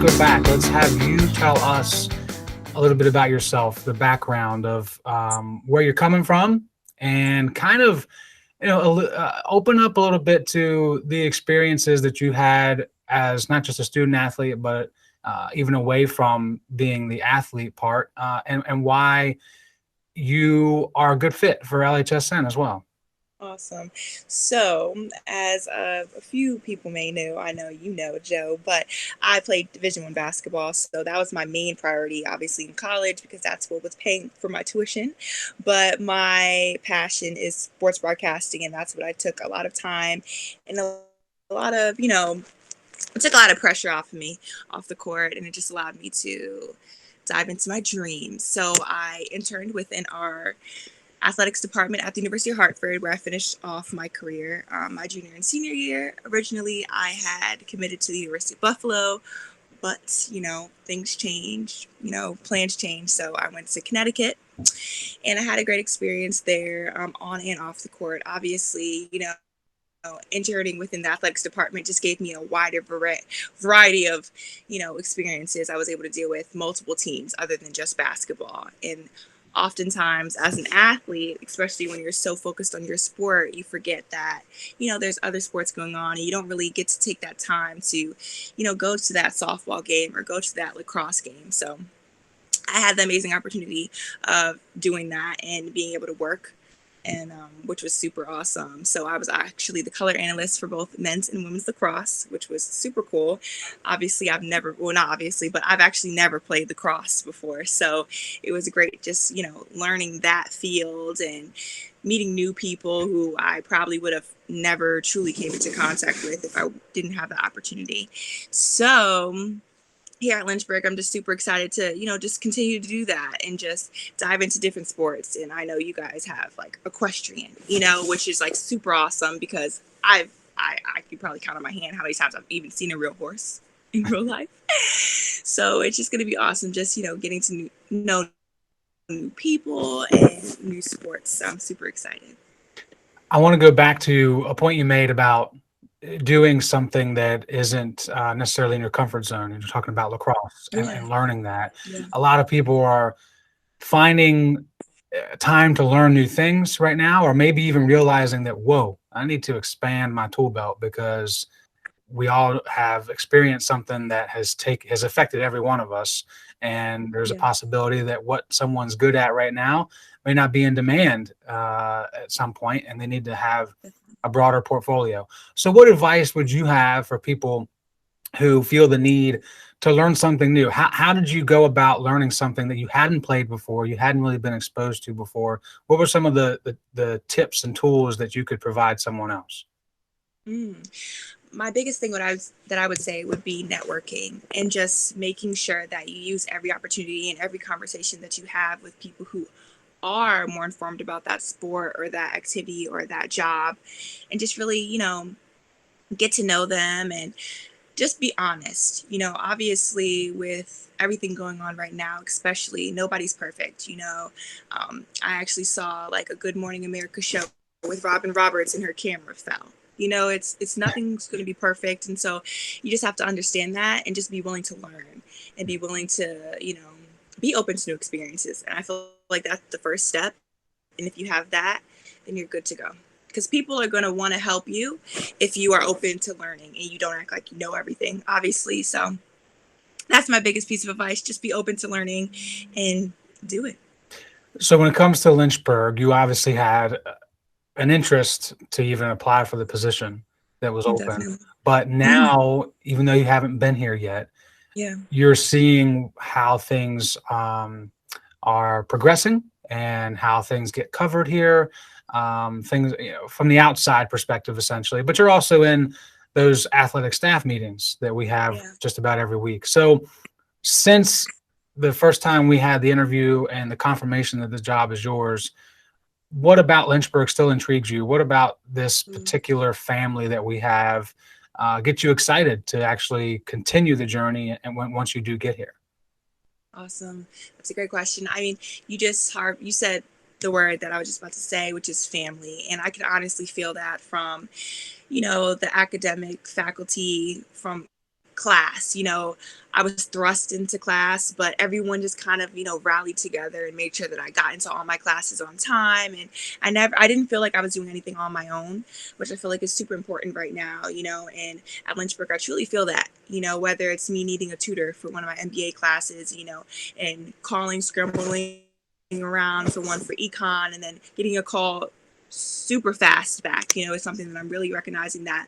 go back. Let's have you tell us a little bit about yourself, the background of where you're coming from, and kind of, open up a little bit to the experiences that you had as not just a student athlete, but even away from being the athlete part, and why you are a good fit for LHSN as well. Awesome. So, as a few people may know, I know you know, Joe, but I played Division 1 basketball, so that was my main priority, obviously in college, because that's what was paying for my tuition. But my passion is sports broadcasting, and that's what I took a lot of time and a lot of, it took a lot of pressure off of me, off the court, and it just allowed me to dive into my dreams. So I interned within our athletics department at the University of Hartford, where I finished off my career my junior and senior year. Originally, I had committed to the University of Buffalo, but things changed. Plans changed, so I went to Connecticut, and I had a great experience there, on and off the court. Obviously, interning within the athletics department just gave me a wider variety of experiences. I was able to deal with multiple teams other than just basketball, and oftentimes as an athlete, especially when you're so focused on your sport, you forget that there's other sports going on, and you don't really get to take that time to go to that softball game or go to that lacrosse game. So I had the amazing opportunity of doing that and being able to work, and which was super awesome. So I was actually the color analyst for both men's and women's lacrosse, which was super cool. Obviously, well, not obviously, but I've actually never played lacrosse before. So it was great just, learning that field and meeting new people who I probably would have never truly came into contact with if I didn't have the opportunity. So here at Lynchburg, I'm just super excited to, just continue to do that and just dive into different sports. And I know you guys have like equestrian, which is like super awesome because I could probably count on my hand how many times I've even seen a real horse in real life. So it's just going to be awesome just, getting to know new people and new sports. So I'm super excited. I want to go back to a point you made about doing something that isn't necessarily in your comfort zone. And you're talking about lacrosse Yeah. and learning that. Yeah. A lot of people are finding time to learn new things right now, or maybe even realizing that, whoa, I need to expand my tool belt because we all have experienced something that has affected every one of us, and there's a Yeah. possibility that what someone's good at right now may not be in demand at some point, and they need to have a broader portfolio. So what advice would you have for people who feel the need to learn something new? How did you go about learning something that you hadn't played before, you hadn't really been exposed to before? What were some of the tips and tools that you could provide someone else? Mm. My biggest thing that I would say would be networking and just making sure that you use every opportunity and every conversation that you have with people who are more informed about that sport or that activity or that job, and just really, get to know them and just be honest. Obviously, with everything going on right now, especially, nobody's perfect. I actually saw like a Good Morning America show with Robin Roberts and her camera fell. It's nothing's going to be perfect, and so you just have to understand that and just be willing to learn and be willing to be open to new experiences. And I feel like that's the first step. And if you have that, then you're good to go. Because people are going to want to help you if you are open to learning and you don't act like you know everything, obviously. So that's my biggest piece of advice. Just be open to learning and do it. So when it comes to Lynchburg, you obviously had an interest to even apply for the position that was open. Definitely. But Mhm. now, even though you haven't been here yet, Yeah. you're seeing how things are progressing and how things get covered here. Things, from the outside perspective, essentially. But you're also in those athletic staff meetings that we have Yeah. just about every week. So since the first time we had the interview and the confirmation that the job is yours, what about Lynchburg still intrigues you? What about this Mm. particular family that we have get you excited to actually continue the journey and once you do get here? Awesome. That's a great question. I mean, you said the word that I was just about to say, which is family. And I can honestly feel that from, the academic faculty, from class. I was thrust into class, but everyone just kind of, rallied together and made sure that I got into all my classes on time. And I didn't feel like I was doing anything on my own, which I feel like is super important right now, and at Lynchburg, I truly feel that, whether it's me needing a tutor for one of my MBA classes, and calling, scrambling around for one for econ, and then getting a call super fast back, is something that I'm really recognizing that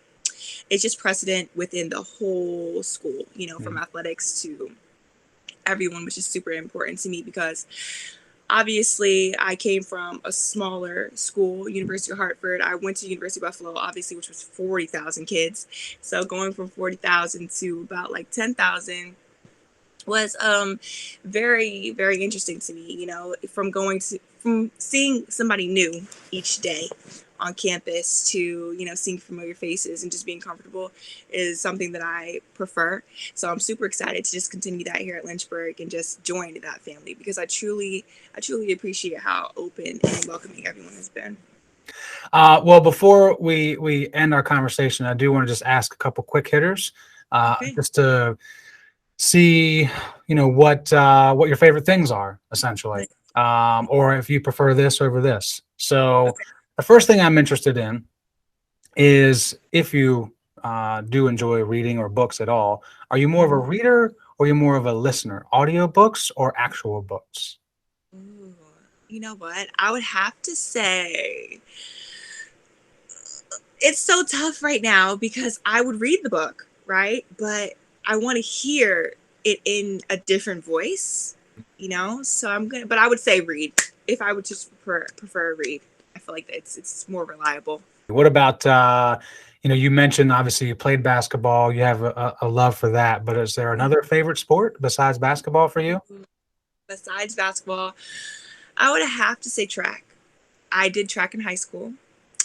it's just precedent within the whole school, from athletics to everyone, which is super important to me because obviously I came from a smaller school, University of Hartford. I went to University of Buffalo, obviously, which was 40,000 kids. So going from 40,000 to about like 10,000 was very, very interesting to me, from seeing somebody new each day on campus to, seeing familiar faces and just being comfortable is something that I prefer. So I'm super excited to just continue that here at Lynchburg and just join that family because I truly appreciate how open and welcoming everyone has been. Well, before we end our conversation, I do want to just ask a couple quick hitters, Okay. just to see, what your favorite things are, essentially, or if you prefer this over this. So Okay. the first thing I'm interested in is if you do enjoy reading or books at all, are you more of a reader or are you more of a listener? Audiobooks or actual books? Ooh, you know what? I would have to say it's so tough right now because I would read the book, right? But I want to hear it in a different voice, So but I would say read. If I would just prefer read, I feel like it's more reliable. What about, you mentioned obviously you played basketball, you have a love for that, but is there another favorite sport besides basketball for you? Besides basketball, I would have to say track. I did track in high school.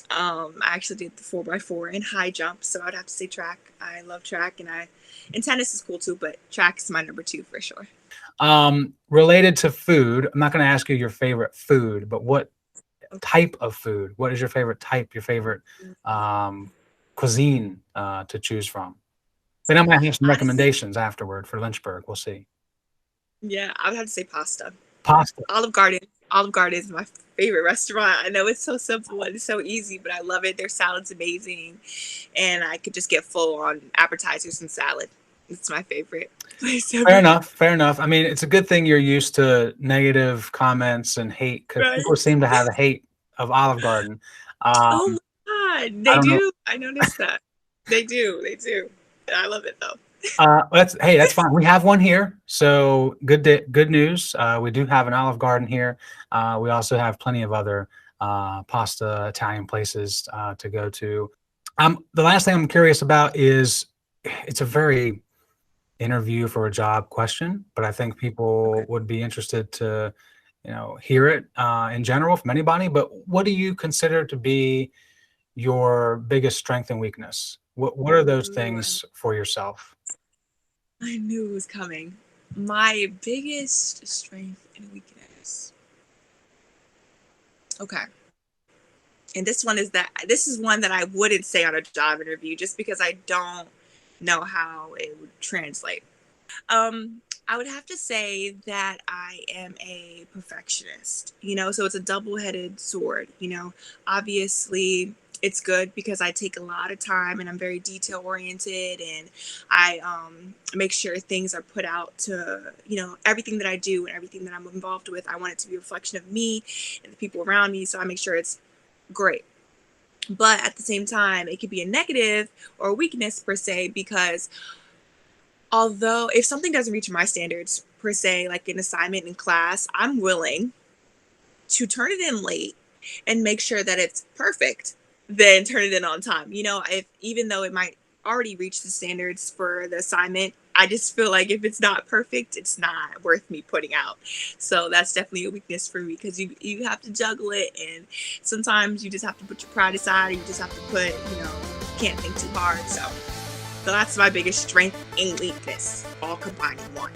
I actually did the 4x4 and high jump, so I'd have to say track. I love track, and tennis is cool too, but track is my number 2 for sure. Related to food, I'm not going to ask you your favorite food, but what type of food? What is your favorite type, your favorite cuisine to choose from? Then I might have some Honestly, recommendations afterward for Lynchburg. We'll see. yeah, I would have to say pasta. Pasta. Olive Garden. Olive Garden is my favorite restaurant. I know it's so simple and it's so easy, but I love it. Their salad's amazing, and I could just get full on appetizers and salad. It's my favorite place Fair ever. enough. Fair enough. I mean, it's a good thing you're used to negative comments and hate because Right. people seem to have a hate of Olive Garden. Oh Um, my God, I they don't know. do. I noticed that. They do. They do. I love it though. That's fine. We have one here, so good news. We do have an Olive Garden here. We also have plenty of other pasta Italian places to go to. The last thing I'm curious about is it's a very interview for a job question, but I think people Okay. would be interested to hear it in general from anybody. But what do you consider to be your biggest strength and weakness? What are those Ooh, things for yourself? I knew it was coming. My biggest strength and weakness. Okay. And this is one that I wouldn't say on a job interview just because I don't know how it would translate. I would have to say that I am a perfectionist, so it's a double-headed sword, Obviously, it's good because I take a lot of time and I'm very detail oriented and I make sure things are put out to, everything that I do and everything that I'm involved with. I want it to be a reflection of me and the people around me. So I make sure it's great. But at the same time, it could be a negative or a weakness per se, because although if something doesn't reach my standards per se, like an assignment in class, I'm willing to turn it in late and make sure that it's perfect, then turn it in on time. If even though it might already reach the standards for the assignment, I just feel like if it's not perfect, it's not worth me putting out. So that's definitely a weakness for me because you have to juggle it, and sometimes you just have to put your pride aside, or you just have to put, can't think too hard. So that's my biggest strength and weakness, all combined in one.